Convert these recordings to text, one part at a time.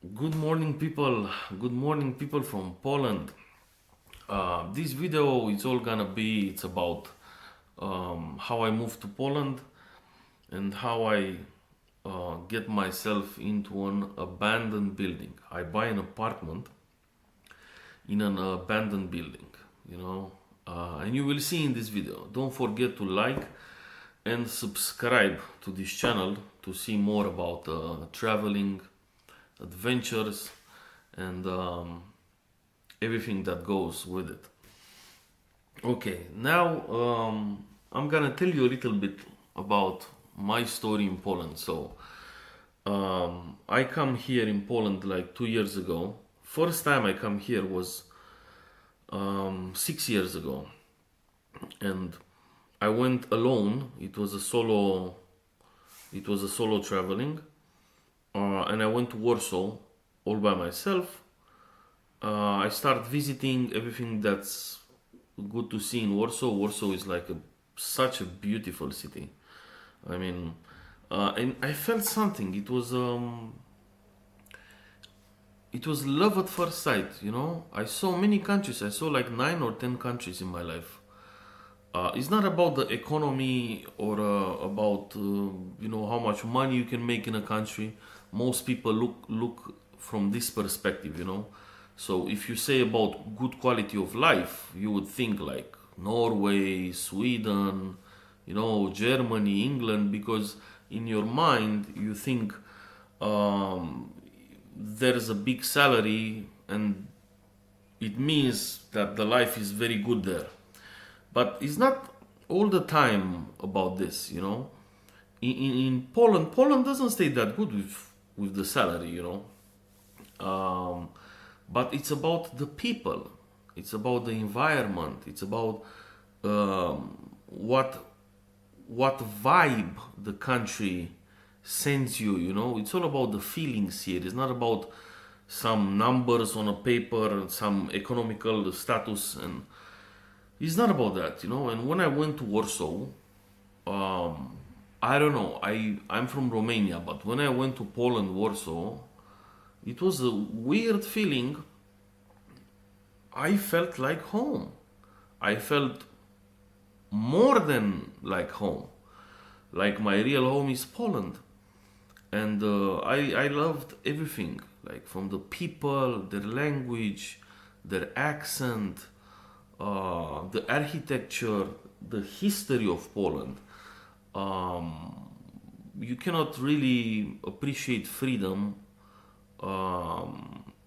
Good morning, people. Good morning, people from Poland. This video is all gonna be it's about how I moved to Poland and how I get myself into an abandoned building. I buy an apartment in an abandoned building, and you will see in this video. Don't forget to like and subscribe to this channel to see more about traveling, adventures, and everything that goes with it. Okay, now I'm gonna tell you a little bit about my story in Poland. So, I come here in Poland like 2 years ago. First time I come here was 6 years ago, and I went alone. It was a solo. It was a solo traveling, and I went to Warsaw all by myself. I start visiting everything that's good to see in Warsaw. Warsaw is like such a beautiful city. I mean, and I felt something. It was love at first sight. I saw many countries. I saw like 9 or 10 countries in my life. It's not about the economy or about how much money you can make in a country. Most people look from this perspective. So if you say about good quality of life, you would think like Norway, Sweden, Germany, England, because in your mind you think there's a big salary and it means that the life is very good there. But it's not all the time about this. In Poland, Poland doesn't stay that good with the salary. But it's about the people. It's about the environment. It's about what vibe the country sends you. It's all about the feelings here. It's not about some numbers on a paper, some economical status, and it's not about that. And when I went to Warsaw, I don't know. I'm from Romania, but when I went to Poland, Warsaw, it was a weird feeling. I felt like home. I felt more than like home. Like my real home is Poland. And I loved everything. Like from the people, their language, their accent, the architecture, the history of Poland. You cannot really appreciate freedom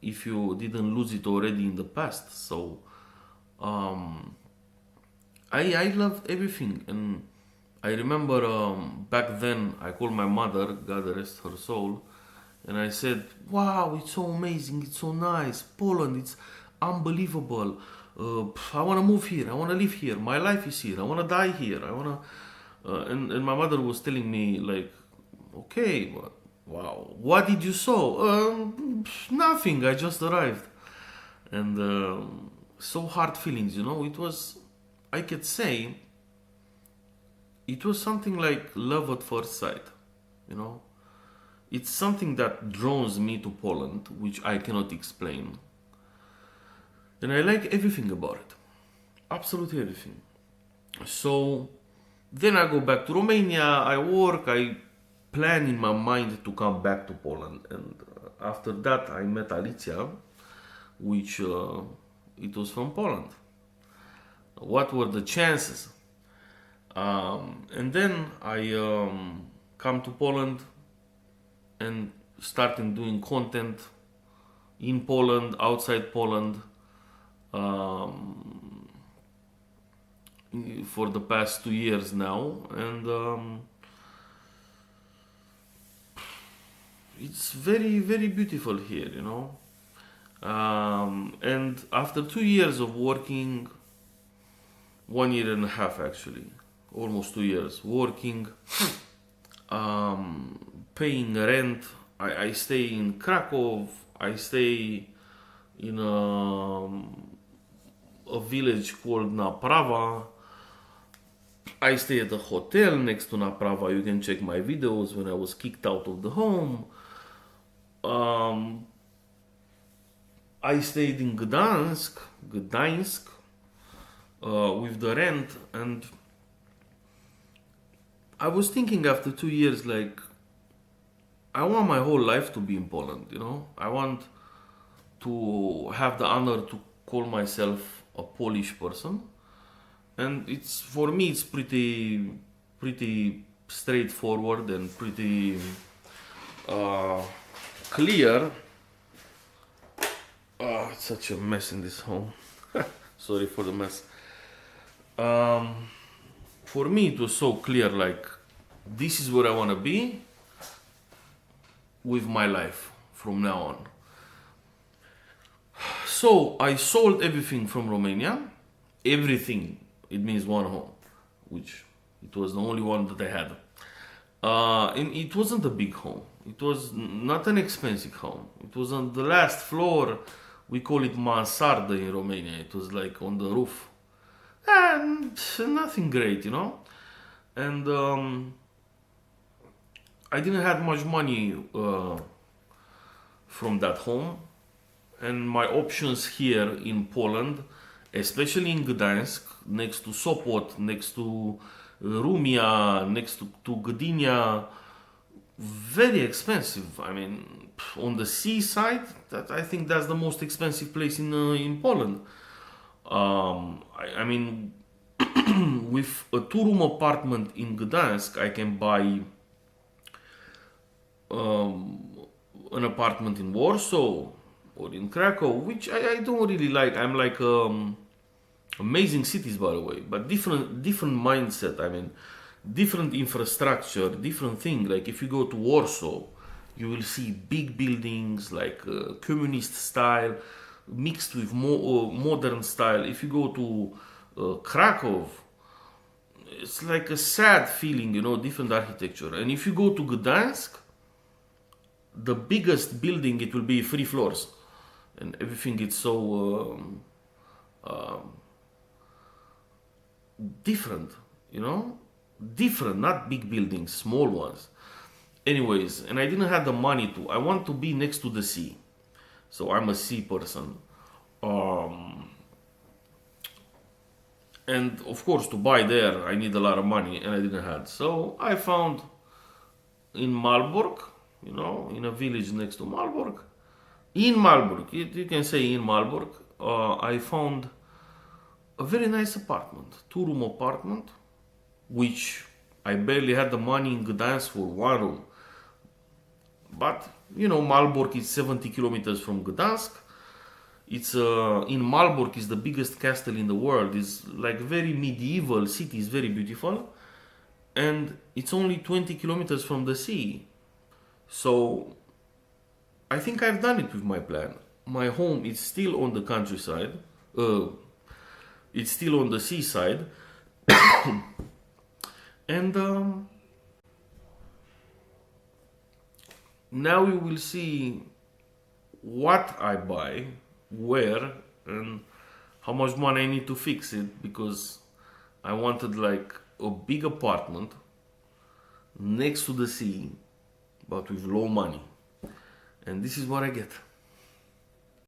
if you didn't lose it already in the past. So I loved everything, and I remember back then I called my mother, God rest her soul, and I said, "Wow, it's so amazing, it's so nice, Poland, it's unbelievable. I want to move here, I want to live here, my life is here, I want to die here, I want to." And my mother was telling me like, "Okay, but wow, what did you saw?" Nothing. I just arrived, and so hard feelings. It was, I could say, it was something like love at first sight. It's something that draws me to Poland, which I cannot explain, and I like everything about it, absolutely everything. So then I go back to Romania. I work. I plan in my mind to come back to Poland, and after that I met Aladzha, which it was from Poland. What were the chances? And then I come to Poland and starting doing content in Poland, outside Poland, for the past 2 years now, and it's very, very beautiful here. And after 2 years of working, 1 year and a half actually, almost 2 years working, paying rent, I stay in Krakow. I stay in a village called Naprawa. I stay at a hotel next to Naprawa. You can check my videos when I was kicked out of the home. I stayed in Gdansk, with the rent, and I was thinking after 2 years, like, I want my whole life to be in Poland, you know? I want to have the honor to call myself a Polish person. And it's, for me, it's pretty straightforward and pretty clear. It's such a mess in this home. Sorry for the mess. For me, it was so clear, like, this is where I want to be with my life from now on. So I sold everything from Romania. Everything. It means one home, which it was the only one that I had. And it wasn't a big home. It was not an expensive home. It was on the last floor. We call it mansardă in Romania. It was like on the roof. And nothing great, you know. And I didn't have much money from that home. And my options here in Poland, especially in Gdansk, next to Sopot, next to Rumia, next to Gdynia, very expensive. I mean, on the seaside, I think that's the most expensive place in Poland. I mean, with a two-room apartment in Gdansk, I can buy an apartment in Warsaw or in Krakow, which I don't really like. I'm like amazing cities, by the way, but different mindset. I mean, different infrastructure, different thing. Like if you go to Warsaw, you will see big buildings like communist style mixed with more modern style. If you go to Krakow, it's like a sad feeling, you know, different architecture. And if you go to Gdansk, the biggest building, it will be 3 floors, and everything is so different, you know, different, not big buildings, small ones. Anyways, and I didn't have the money to. I want to be next to the sea, so I'm a sea person. And of course, to buy there, I need a lot of money, and I didn't have. So I found in Malbork, you know, in a village next to Malbork. In Malbork, you can say in Malbork, I found a very nice apartment, 2-room apartment, which I barely had the money in Gdansk for 1 room. But, you know, Malbork is 70 kilometers from Gdansk. It's in Malbork is the biggest castle in the world. It's like very medieval city, it's very beautiful. And it's only 20 kilometers from the sea. So I think I've done it with my plan. My home is still on the countryside. It's still on the seaside. And now you will see what I buy, where, and how much money I need to fix it, because I wanted like a big apartment next to the sea, but with low money. And this is what I get.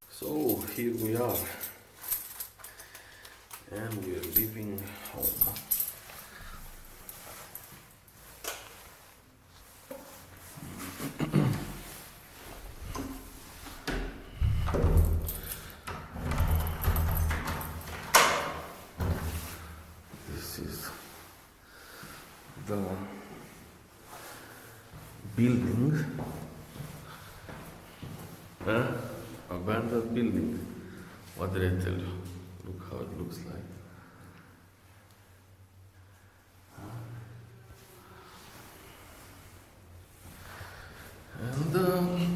So here we are, and we're leaving home. This is the building, abandoned building. What did I tell you? Look how it looks like. And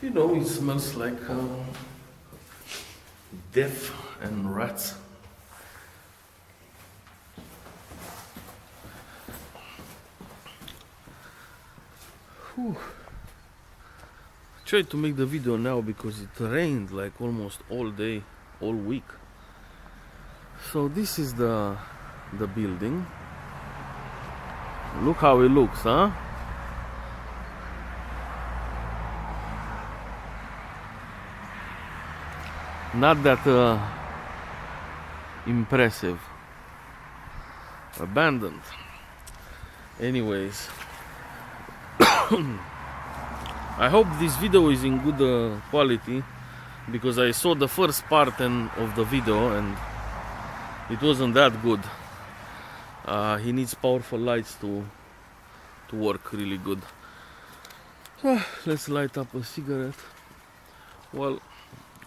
you know, it smells like death and rats. Whew. I tried to make the video now because it rained like almost all day, all week. So this is the building. Look how it looks, huh? not that impressive. Abandoned. Anyways, I hope this video is in good quality, because I saw the first part of the video and it wasn't that good. He needs powerful lights to work really good. Let's light up a cigarette. Well,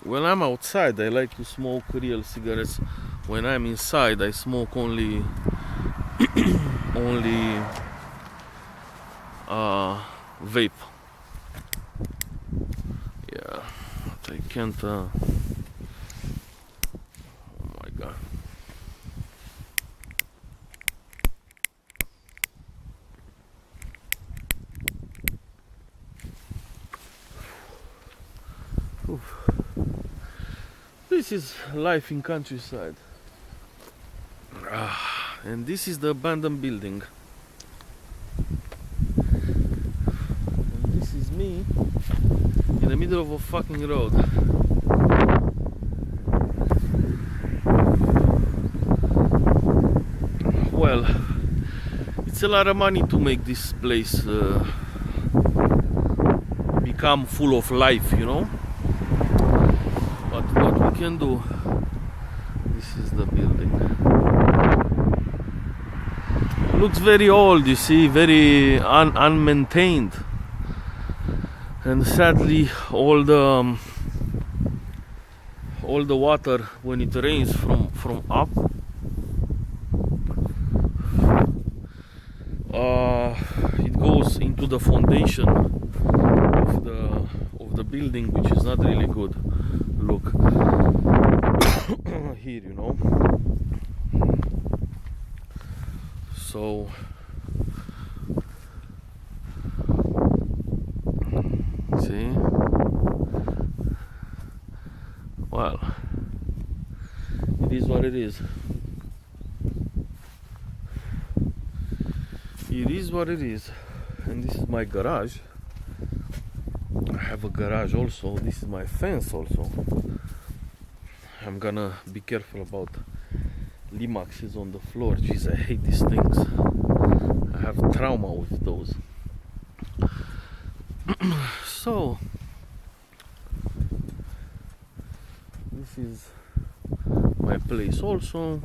when I'm outside I like to smoke real cigarettes. When I'm inside I smoke only vape. Yeah, but I can't oh my god. Oof. This is life in countryside. And this is the abandoned building. And this is me in the middle of a fucking road. Well, it's a lot of money to make this place become full of life, you know? But what we can do, this is the building. Looks very old, you see, very unmaintained, and sadly all the water when it rains from up it goes into the foundation of the building, which is not really good. Look here, you know. So see, well, it is what it is. It is what it is. And this is my garage. I have a garage also. This is my fence also. I'm gonna be careful about limaxes on the floor. Jeez, I hate these things. I have trauma with those. So this is my place also.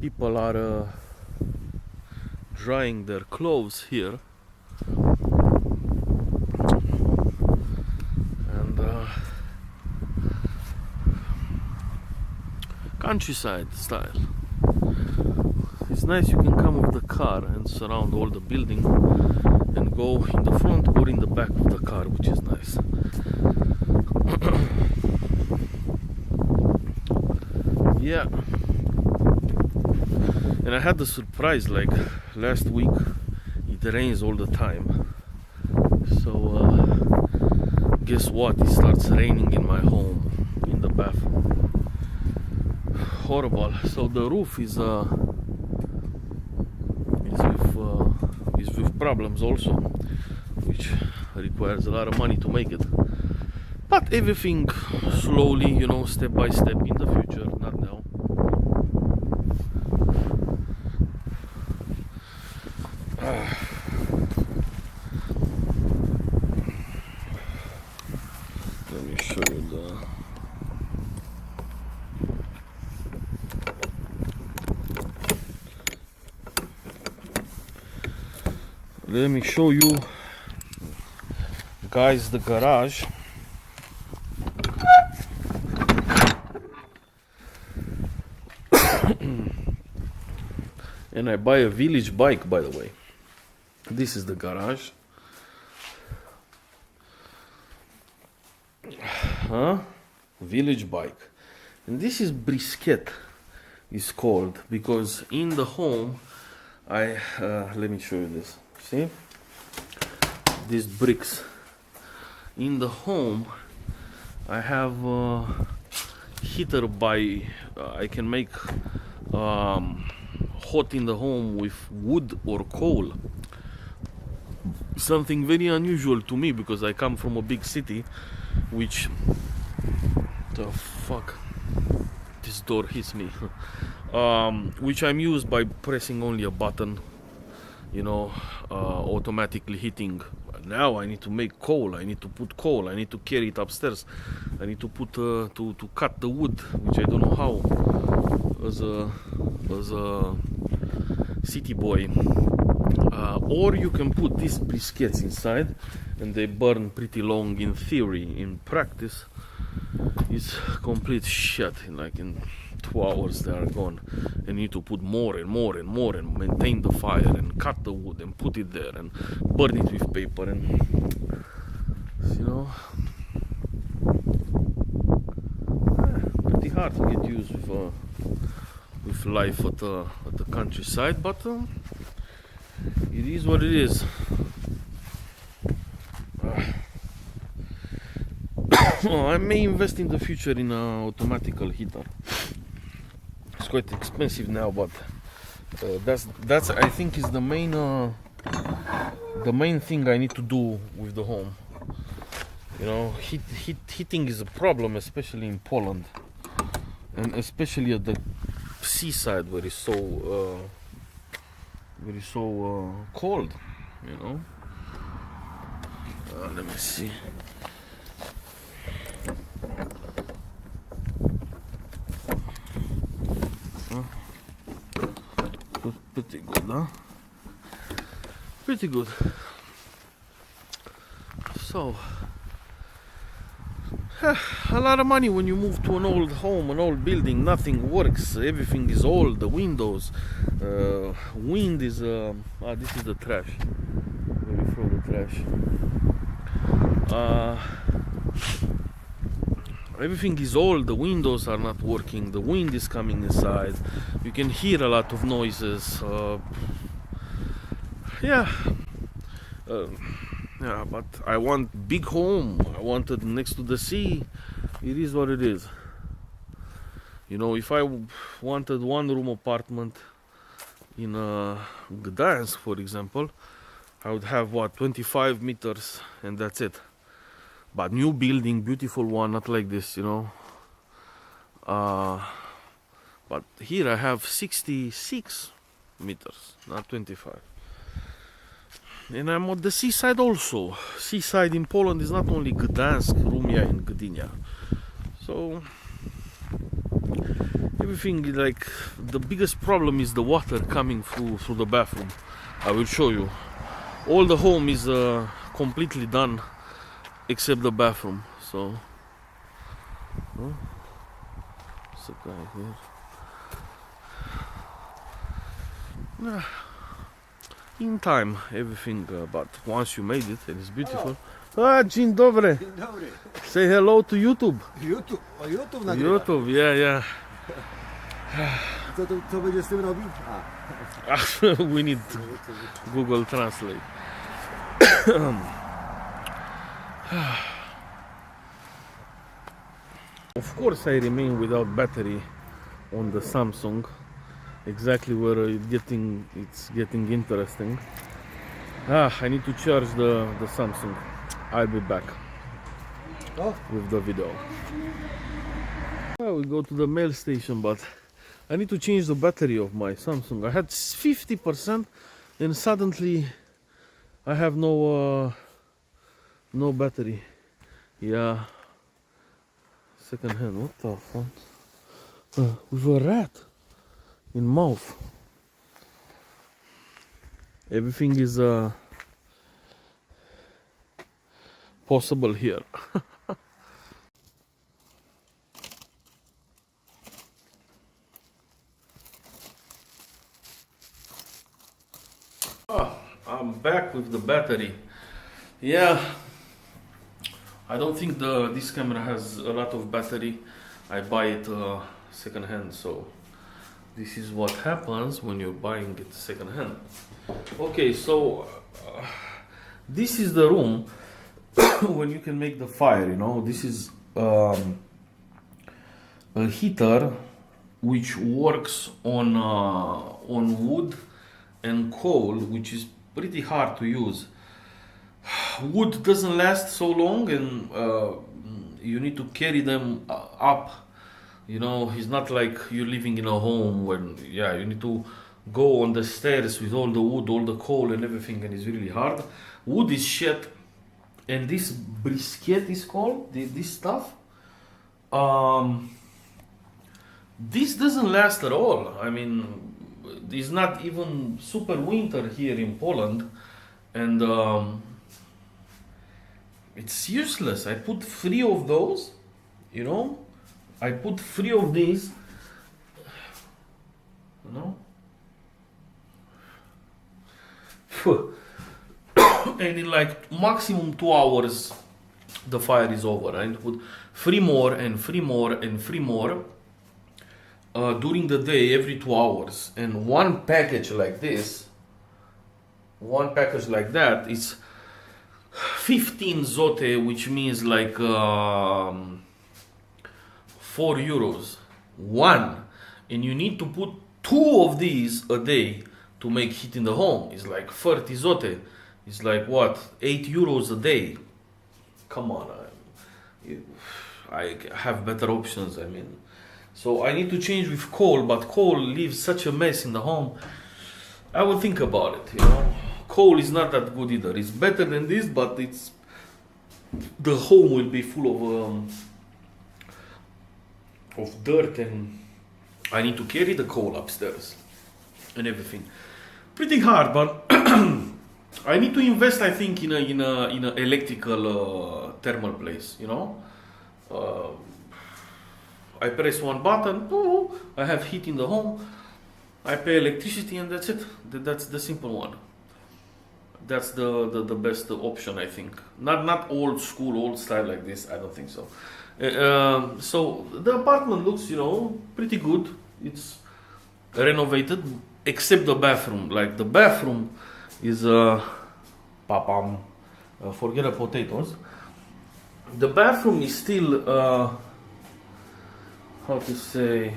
People are drying their clothes here, and countryside style. It's nice. You can come with the car and surround all the building and go in the front or in the back of the car, which is nice. Yeah. And I had the surprise, like last week it rains all the time. So guess what? It starts raining in my home, in the bathroom. Horrible. So the roof is with problems also, which requires a lot of money to make it. But everything slowly, you know, step by step in the future, not now. Let me show you let me show you guys the garage. And I buy a village bike, by the way. This is the garage. Village bike. And this is brisket, is called, because in the home I let me show you this. See these bricks in the home. I have heater by I can make hot in the home with wood or coal. Something very unusual to me, because I come from a big city which The fuck? This door hits me. Which I'm used by pressing only a button, you know, automatically hitting. Now I need to make coal. I need to put coal. I need to carry it upstairs. I need to put to cut the wood, which I don't know how. As a city boy. Or you can put these briquettes inside, and they burn pretty long in theory. In practice, it's complete shit. In 2 hours they are gone, and you need to put more and more and more, and maintain the fire, and cut the wood, and put it there, and burn it with paper, and you know, pretty hard to get used with life at the countryside, but it is what it is. I may invest in the future in an automatical heater. It's quite expensive now, but that's I think is the main thing I need to do with the home. You know, heating is a problem, especially in Poland, and especially at the seaside where it's so cold. You know. Let me see. Pretty good, huh? Pretty good. So, a lot of money when you move to an old home, an old building. Nothing works. Everything is old. The windows, wind is. This is the trash. Where we throw the trash. Everything is old, the windows are not working, the wind is coming inside, you can hear a lot of noises. Yeah, but I want big home, I want it next to the sea. It is what it is. You know, if I wanted one room apartment in Gdańsk, for example, I would have 25 meters and that's it. But new building, beautiful one, not like this, you know. But here I have 66 meters, not 25. And I'm on the seaside also. Seaside in Poland is not only Gdańsk, Rumia and Gdynia. So everything, like, the biggest problem is the water coming through the bathroom. I will show you. All the home is completely done except the bathroom. So there's a guy here. In time, everything, but once you made it, it is beautiful. Dzień dobry. Dzień dobry. Say hello to YouTube. YouTube, o YouTube nagrywa. YouTube, yeah. Co będzie z tym robić? We need Google Translate. Of course, I remain without battery on the Samsung. Exactly where it's getting interesting. I need to charge the Samsung. I'll be back with the video. We go to the mail station, but I need to change the battery of my Samsung. I had 50% and suddenly I have no battery. Yeah, second hand. What the fuck? With a rat in mouth. Everything is possible here. I'm back with the battery. Yeah, I don't think this camera has a lot of battery. I buy it second hand, so this is what happens when you're buying it second hand. Okay, so this is the room when you can make the fire, you know. This is a heater which works on wood and coal, which is pretty hard to use. Wood doesn't last so long, and you need to carry them up. You know, it's not like you're living in a home when, yeah, you need to go on the stairs with all the wood, all the coal and everything, and it's really hard. Wood is shit, and this brisket is called, this stuff. This doesn't last at all. I mean, it's not even super winter here in Poland, and it's useless. I put 3 of those, you know. I put 3 of these, you know. And in like maximum 2 hours, the fire is over. I need to put 3 more and 3 more and 3 more during the day every 2 hours. And one package like this, one package like that is 15 zloty, which means like 4 euros. One. And you need to put 2 of these a day to make heat in the home. It's like 30 zloty. It's like what? 8 euros a day. Come on. I have better options, I mean. So I need to change with coal, but coal leaves such a mess in the home. I will think about it, you know. Coal is not that good either. It's better than this, but it's the home will be full of dirt, and I need to carry the coal upstairs and everything. Pretty hard, but I need to invest, I think, in a electrical thermal place, you know. I press one button, I have heat in the home, I pay electricity, and that's it. That's the simple one. That's the best option, I think. Not old school, old style like this. I don't think so. So the apartment looks, you know, pretty good. It's renovated, except the bathroom. Like the bathroom is forget the potatoes. The bathroom is still how to say,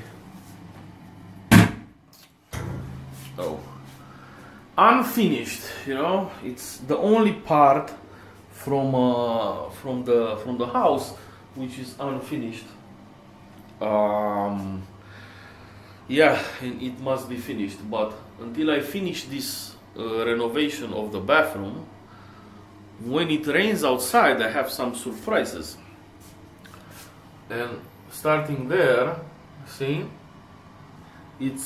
unfinished, you know. It's the only part from the house which is unfinished. Yeah, and it must be finished. But until I finish this renovation of the bathroom, when it rains outside, I have some surprises. And starting there, see, it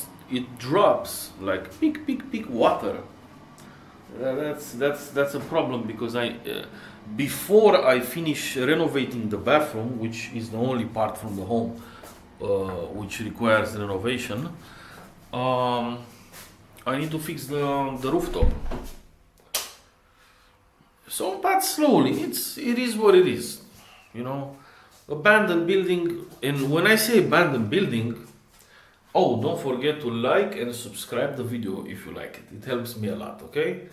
drops like peak water. That's a problem, because before I finish renovating the bathroom, which is the only part from the home which requires renovation, I need to fix the rooftop. So, but slowly, it is what it is, you know. Abandoned building, and when I say abandoned building, don't forget to like and subscribe the video if you like it. It helps me a lot, okay?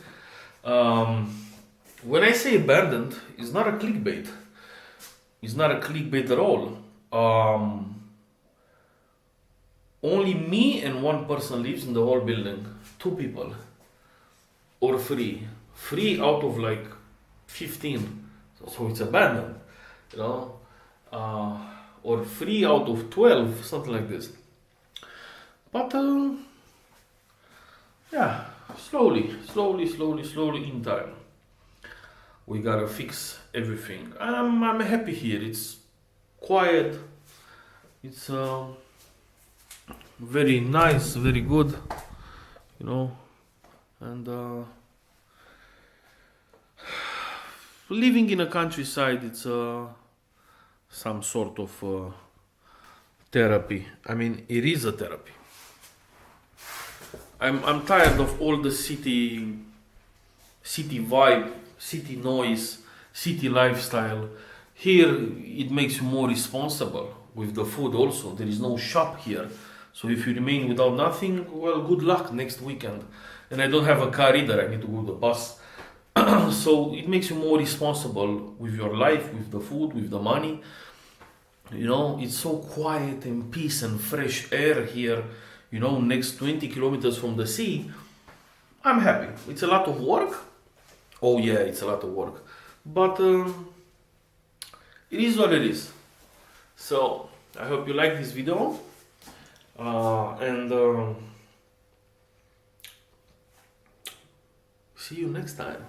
When I say abandoned, it's not a clickbait. It's not a clickbait at all. Only me and one person lives in the whole building. 2 people. Or 3. 3 out of like 15. So it's abandoned, you know? Or 3 out of 12, something like this. But yeah, slowly in time, we gotta fix everything. I'm happy here. It's quiet. It's very nice, very good, you know. And living in a countryside, it's some sort of therapy. I mean, it is a therapy. I'm tired of all the city vibe, city noise, city lifestyle. Here it makes you more responsible with the food also. There is no shop here. So if you remain without nothing, well, good luck next weekend. And I don't have a car either, I need to go to the bus. So it makes you more responsible with your life, with the food, with the money. You know, it's so quiet and peace and fresh air here. You know, next 20 kilometers from the sea. I'm happy. It's a lot of work. Oh yeah, it's a lot of work. But it is what it is. So I hope you like this video, and see you next time.